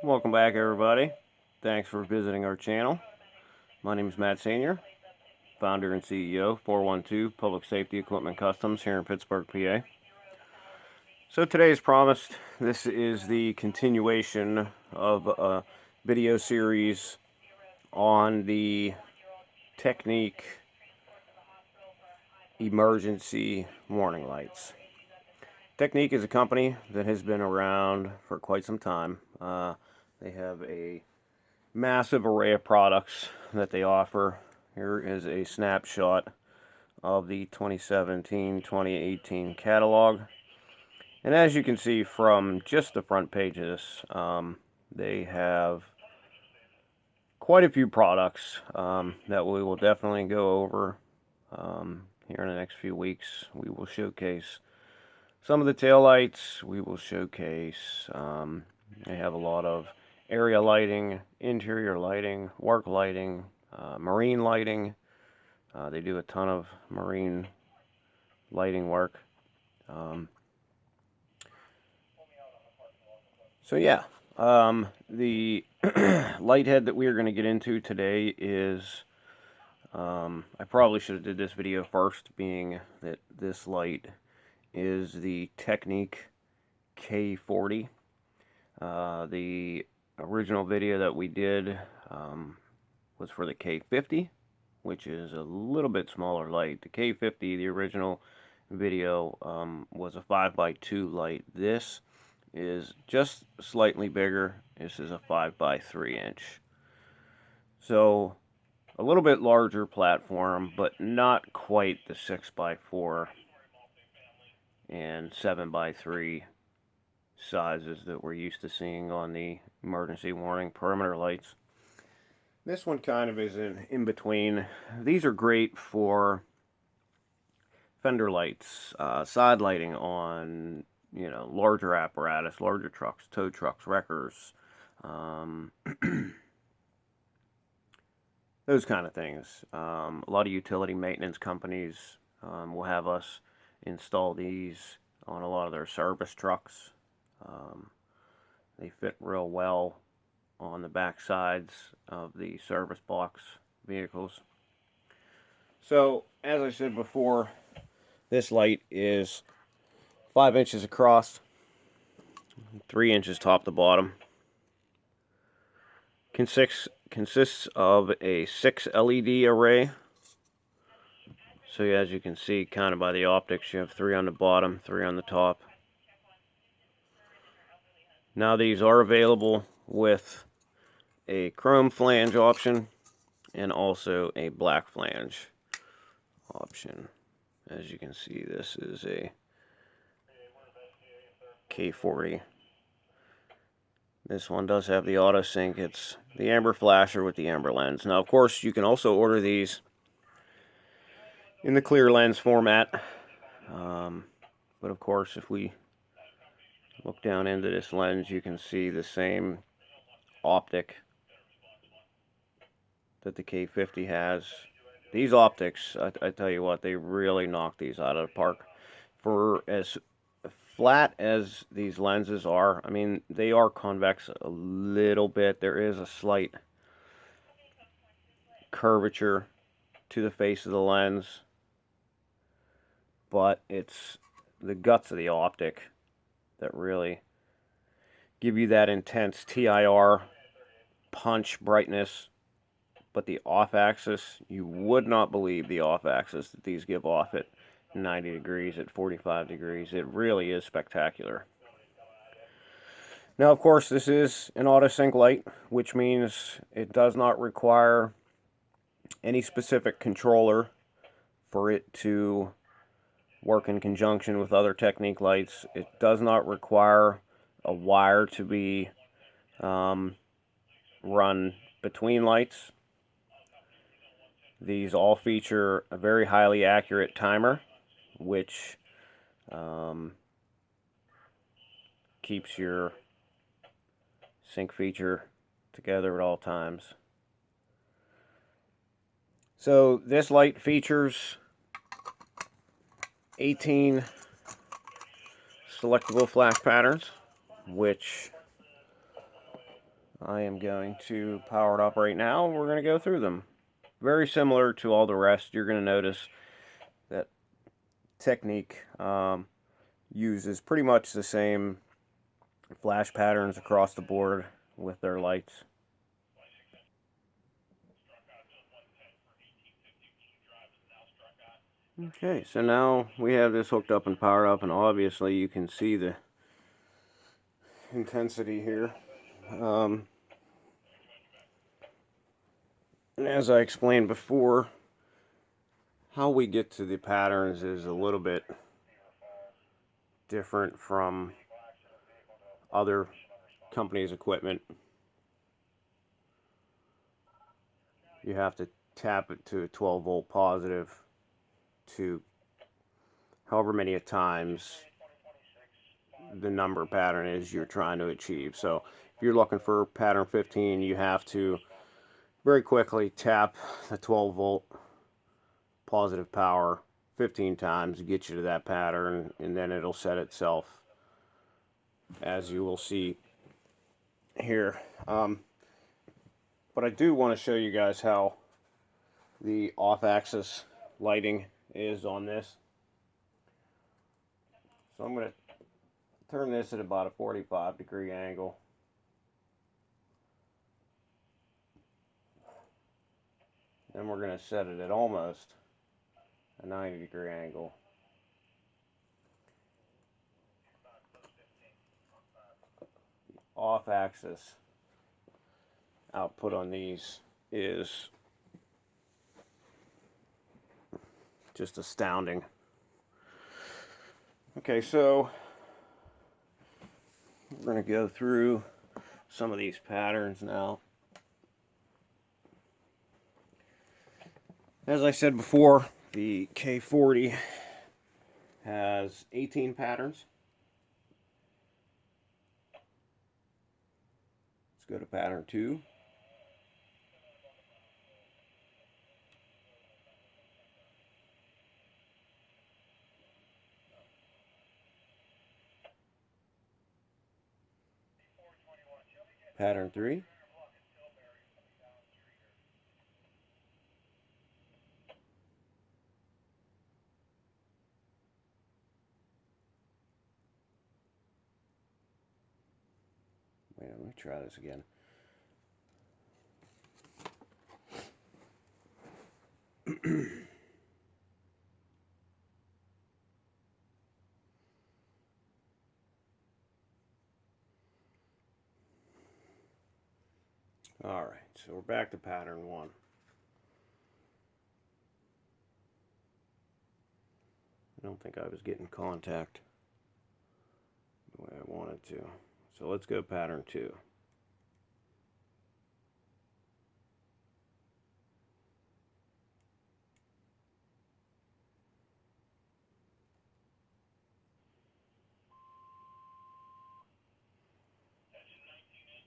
Welcome back, everybody. Thanks for visiting our channel. My name is Matt Senior, founder and CEO, 412 Public Safety Equipment Customs here in Pittsburgh, PA. So today, as promised, this is the continuation of a video series on the TecNiq emergency warning lights. TecNiq is a company that has been around for quite some time. They have a massive array of products that they offer. Here is a snapshot of the 2017-2018 catalog. And as you can see from just the front pages, they have quite a few products that we will definitely go over here in the next few weeks. We will showcase some of the taillights. We will showcase, they have a lot of area lighting, interior lighting, work lighting, marine lighting. They do a ton of marine lighting work. So yeah, the light head that we are going to get into today is, I probably should have did this video first, being that this light is the TecNiq K40. The original video that we did was for the K50, which is a little bit smaller light. The K50, the original video, was a 5x2 light. This is just slightly bigger. This is a 5x3 inch. So a little bit larger platform, but not quite the 6x4 and 7x3 sizes that we're used to seeing on the emergency warning perimeter lights. This one kind of is in between. These are great for fender lights, side lighting on, larger apparatus, larger trucks, tow trucks, wreckers, those kind of things. A lot of utility maintenance companies will have us install these on a lot of their service trucks. They fit real well on the back sides of the service box vehicles. So, as I said before, this light is 5 inches across, 3 inches top to bottom. Consists of a 6 LED array. So as you can see, kind of by the optics, you have 3 on the bottom, 3 on the top. Now these are available with a chrome flange option and also a black flange option. As you can see, this is a K40. This one does have the auto sync. It's the amber flasher with the amber lens. Now, of course, you can also order these in the clear lens format. But of course, if we look down into this lens, you can see the same optic that the K50 has. These optics, I tell you what, they really knock these out of the park. For as flat as these lenses are, I mean, they are convex a little bit. There is a slight curvature to the face of the lens, but it's the guts of the optic that really give you that intense TIR punch brightness. But the off axis, you would not believe the off axis that these give off at 90 degrees, at 45 degrees. It really is spectacular. Now, of course, this is an auto sync light, which means it does not require any specific controller for it to work in conjunction with other TecNiq lights. It does not require a wire to be run between lights. These all feature a very highly accurate timer, which keeps your sync feature together at all times. So this light features 18 selectable flash patterns, which I am going to power it up right now. We're going to go through them. Very similar to all the rest. You're going to notice that TecNiq uses pretty much the same flash patterns across the board with their lights. Okay, so now we have this hooked up and powered up, and obviously you can see the intensity here. And as I explained before, how we get to the patterns is a little bit different from other companies' equipment. You have to tap it to a 12 volt positive to however many times the number pattern is you're trying to achieve. So if you're looking for pattern 15, you have to very quickly tap the 12 volt positive power 15 times to get you to that pattern, and then it'll set itself, as you will see here. But I do want to show you guys how the off-axis lighting is on this. So I'm going to turn this at about a 45-degree angle. Then we're going to set it at almost a 90-degree angle. Off-axis output on these is just astounding. Okay, so we're going to go through some of these patterns now. As I said before, the K40 has 18 patterns. Let's go to pattern 2. Pattern 3. Wait, let me try this again. Alright, so we're back to pattern 1. I don't think I was getting contact the way I wanted to. So let's go pattern 2.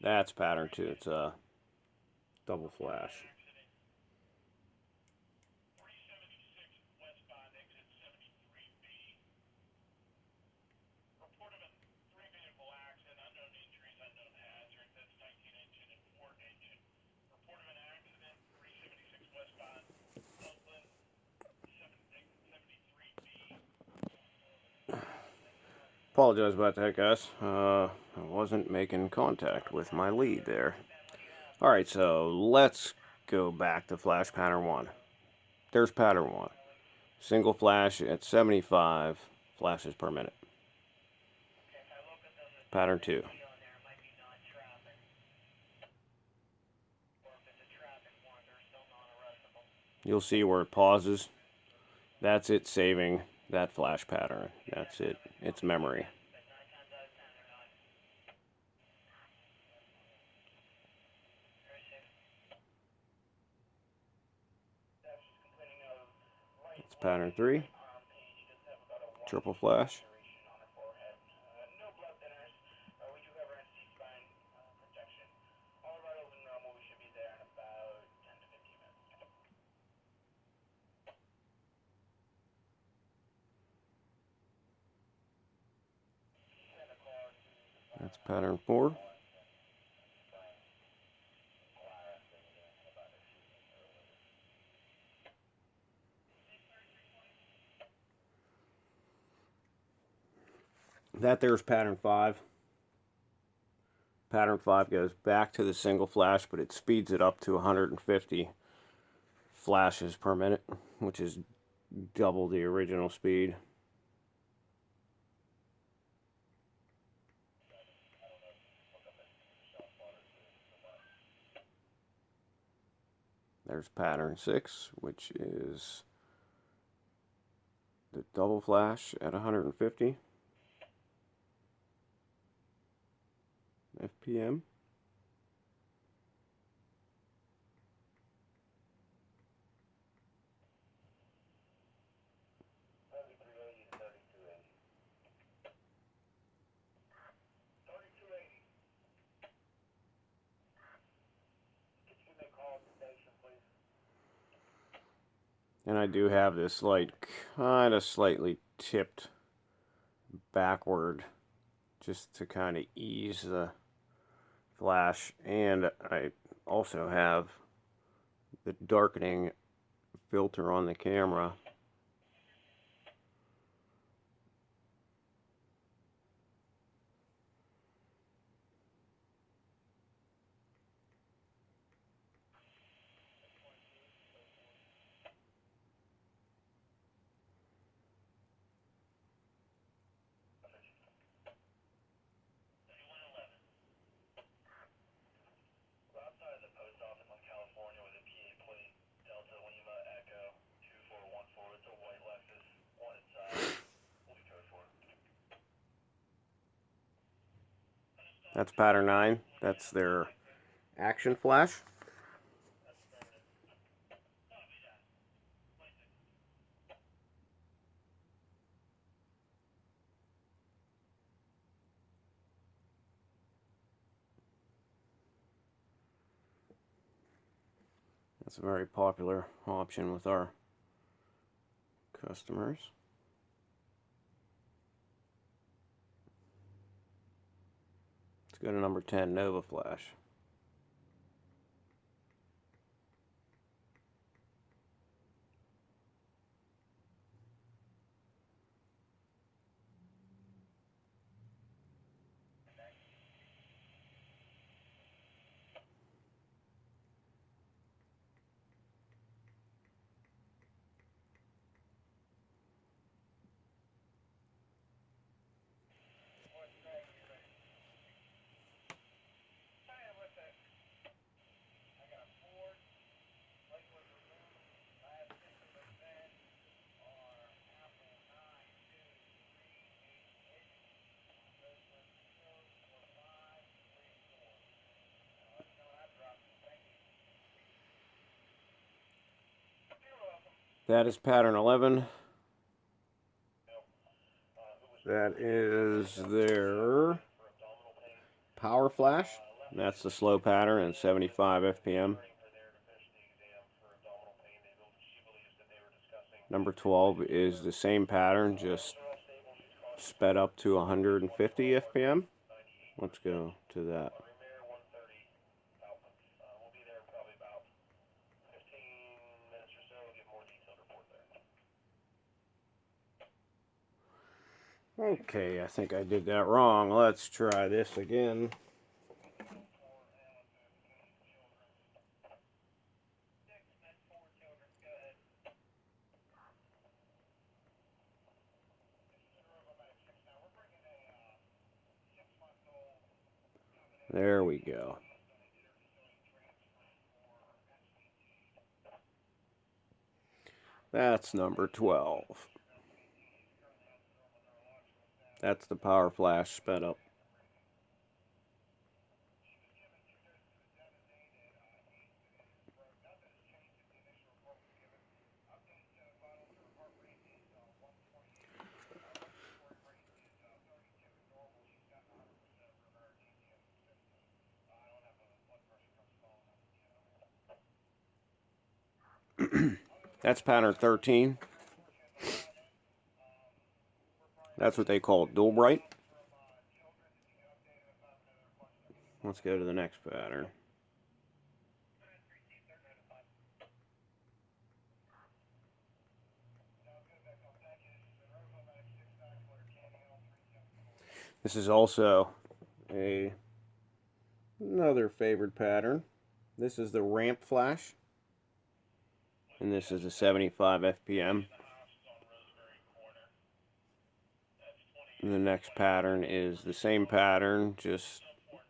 That's pattern 2. It's a double flash. Apologize about that, guys. I wasn't making contact with my lead there. Alright, so let's go back to flash pattern 1. There's pattern 1. Single flash at 75 flashes per minute. Pattern 2. You'll see where it pauses. That's it saving that flash pattern. That's it. It's memory. It's pattern 3. Triple flash. That's pattern 4. That there's pattern 5. Pattern 5 goes back to the single flash, but it speeds it up to 150 flashes per minute, which is double the original speed. There's pattern 6, which is the double flash at 150 FPM. And I do have this light kind of slightly tipped backward just to kind of ease the flash, and I also have the darkening filter on the camera. That's pattern 9. That's their action flash. That's a very popular option with our customers. Let's go to number 10, Nova Flash. That is pattern 11. That is their power flash. That's the slow pattern at 75 FPM. Number 12 is the same pattern, just sped up to 150 FPM. Let's go to that. Okay, I think I did that wrong. Let's try this again. There we go. That's number 12. That's the power flash sped up. That's pattern 13. That's what they call dual bright. Let's go to the next pattern. This is also another favored pattern. This is the ramp flash, and this is a 75 FPM. And the next pattern is the same pattern, just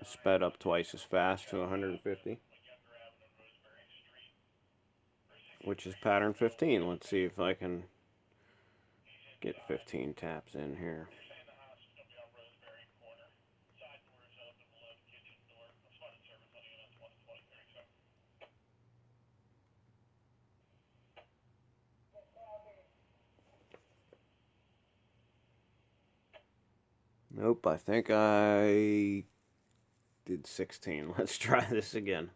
sped up twice as fast to 150, which is pattern 15. Let's see if I can get 15 taps in here. Nope, I think I did 16. Let's try this again.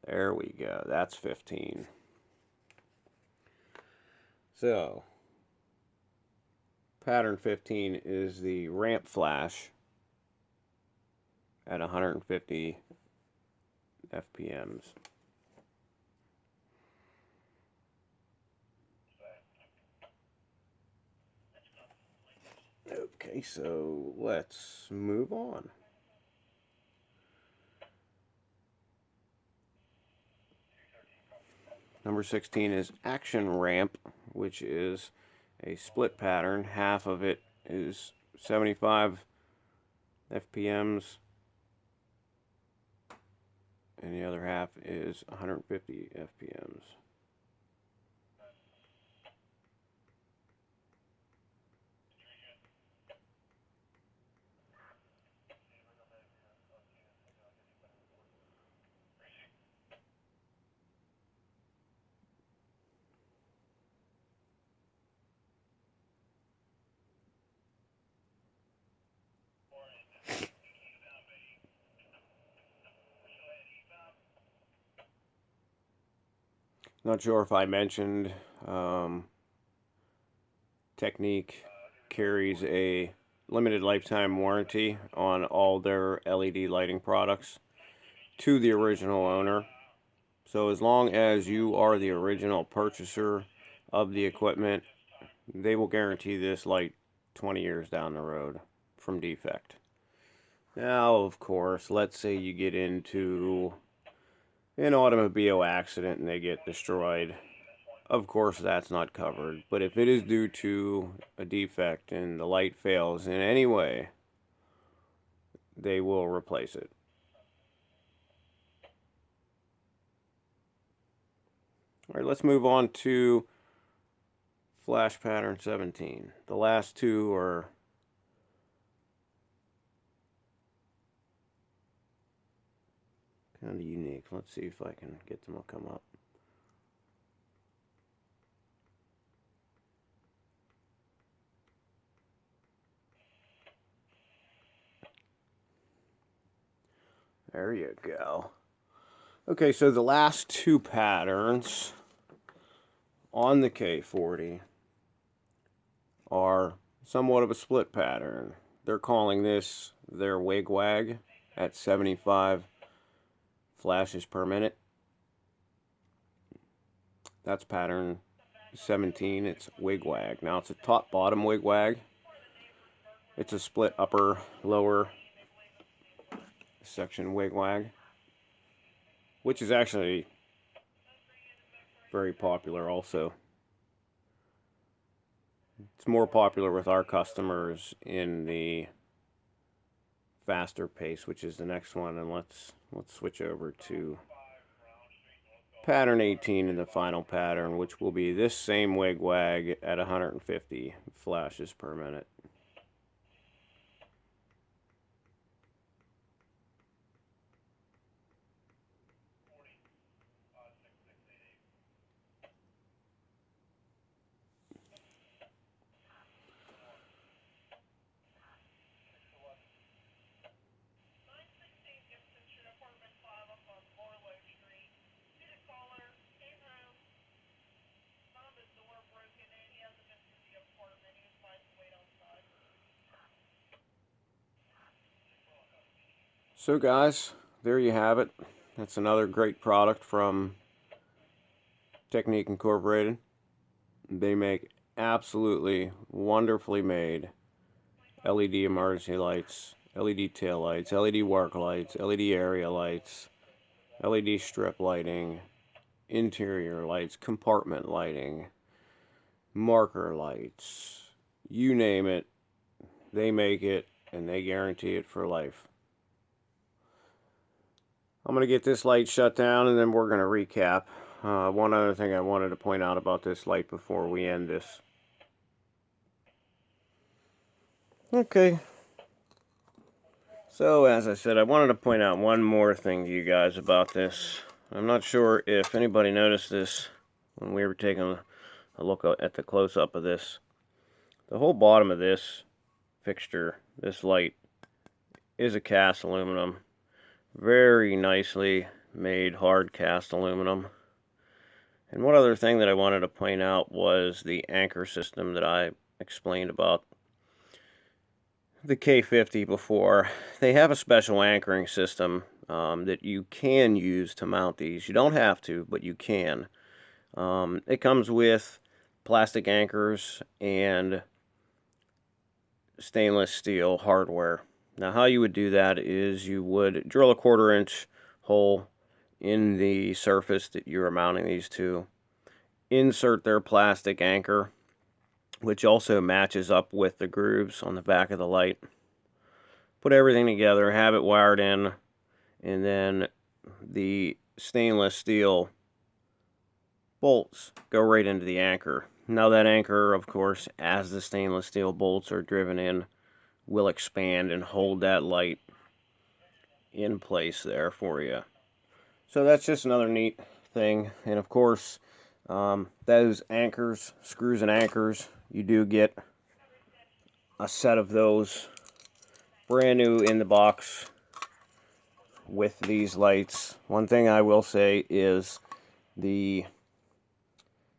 There we go. That's 15. So, pattern 15 is the ramp flash at 150 FPMs. Okay, so let's move on. Number 16 is action ramp, which is a split pattern. Half of it is 75 FPMs, and the other half is 150 FPMs. Not sure if I mentioned, TecNiq carries a limited lifetime warranty on all their LED lighting products to the original owner. So as long as you are the original purchaser of the equipment, they will guarantee this light 20 years down the road from defect. Now, of course, let's say you get into an automobile accident and they get destroyed. Of course, that's not covered. But if it is due to a defect and the light fails in any way, they will replace it. All right, let's move on to flash pattern 17. The last two are kind of unique. Let's see if I can get them to come up. There you go. Okay, so the last two patterns on the K40 are somewhat of a split pattern. They're calling this their wigwag at 75 flashes per minute. That's pattern 17. It's wigwag. Now it's a top bottom wigwag. It's a split upper lower section wigwag, which is actually very popular also. It's more popular with our customers in the faster pace, which is the next one, and let's switch over to pattern 18 in the final pattern, which will be this same wigwag at 150 flashes per minute. So guys, there you have it. That's another great product from TecNiq Incorporated. They make absolutely wonderfully made LED emergency lights, LED tail lights, LED work lights, LED area lights, LED strip lighting, interior lights, compartment lighting, marker lights, you name it, they make it and they guarantee it for life. I'm going to get this light shut down and then we're going to recap. One other thing I wanted to point out about this light before we end this. Okay. So, as I said, I wanted to point out one more thing to you guys about this. I'm not sure if anybody noticed this when we were taking a look at the close-up of this. The whole bottom of this fixture, this light, is a cast aluminum. Very nicely made hard cast aluminum. And one other thing that I wanted to point out was the anchor system that I explained about the K40 before. They have a special anchoring system that you can use to mount these. You don't have to, but you can. It comes with plastic anchors and stainless steel hardware. Now how you would do that is you would drill a 1/4 inch hole in the surface that you are mounting these to, insert their plastic anchor, which also matches up with the grooves on the back of the light. Put everything together, have it wired in, and then the stainless steel bolts go right into the anchor. Now that anchor, of course, as the stainless steel bolts are driven in, will expand and hold that light in place there for you. So that's just another neat thing. And of course, those anchors, screws and anchors, you do get a set of those brand new in the box with these lights. One thing I will say is the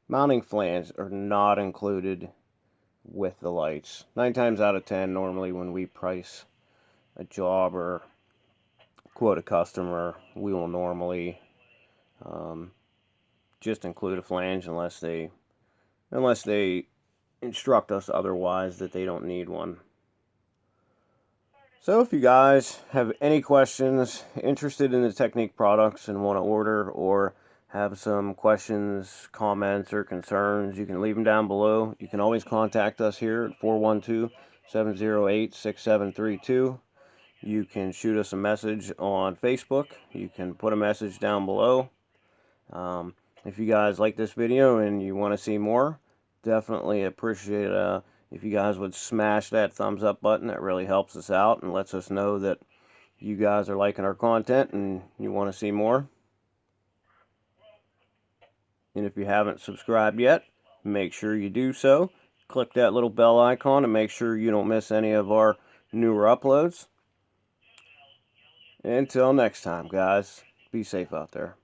mounting flanges are not included with the lights. 9 times out of 10, normally when we price a job or quote a customer, we will normally just include a flange unless they instruct us otherwise that they don't need one. So if you guys have any questions, interested in the TecNiq products and want to order, or have some questions, comments, or concerns, you can leave them down below. You can always contact us here at 412-708-6732. You can shoot us a message on Facebook. You can put a message down below. If you guys like this video and you want to see more, definitely appreciate if you guys would smash that thumbs up button. That really helps us out and lets us know that you guys are liking our content and you want to see more. And if you haven't subscribed yet, make sure you do so. Click that little bell icon and make sure you don't miss any of our newer uploads. Until next time, guys, be safe out there.